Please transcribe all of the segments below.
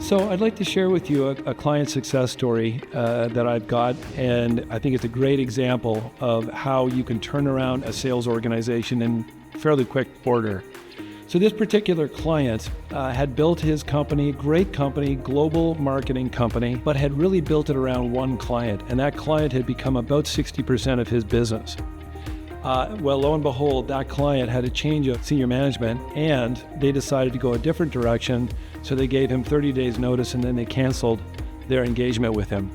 So I'd like to share with you a client success story that I've got, and I think it's a great example of how you can turn around a sales organization in fairly quick order. So this particular client had built his company, great company, global marketing company, but had really built it around one client, and that client had become about 60% of his business. Well, lo and behold, that client had a change of senior management and they decided to go a different direction. So they gave him 30 days notice and then they canceled their engagement with him.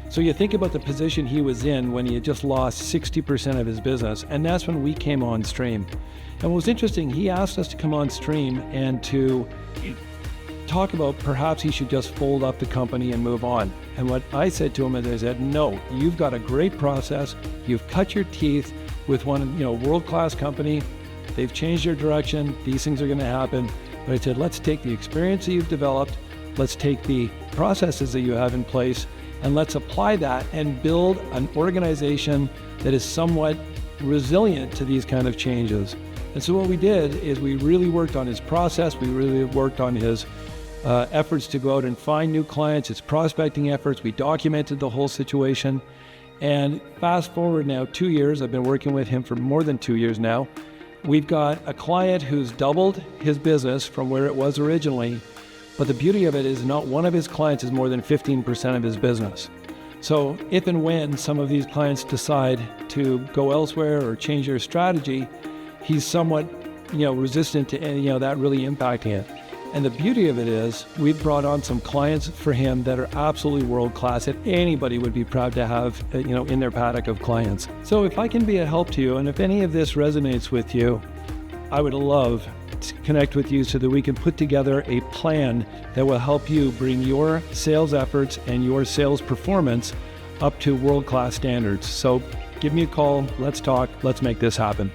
So you think about the position he was in when he had just lost 60% of his business. And that's when we came on stream. And what was interesting, he asked us to come on stream and to talk about perhaps he should just fold up the company and move on. And what I said to him is I said, no, you've got a great process. You've cut your teeth with one, world-class company. They've changed their direction. These things are going to happen. But I said, let's take the experience that you've developed. Let's take the processes that you have in place and let's apply that and build an organization that is somewhat resilient to these kind of changes. And so what we did is we really worked on his process. We really worked on his efforts to go out and find new clients, his prospecting efforts. We documented the whole situation. And fast forward now 2 years, I've been working with him for more than 2 years now. We've got a client who's doubled his business from where it was originally. But the beauty of it is not one of his clients is more than 15% of his business. So if and when some of these clients decide to go elsewhere or change their strategy, he's somewhat, resistant to that really impacting it. And the beauty of it is we've brought on some clients for him that are absolutely world-class that anybody would be proud to have, in their paddock of clients. So if I can be a help to you, and if any of this resonates with you, I would love to connect with you so that we can put together a plan that will help you bring your sales efforts and your sales performance up to world-class standards. So give me a call, let's talk, let's make this happen.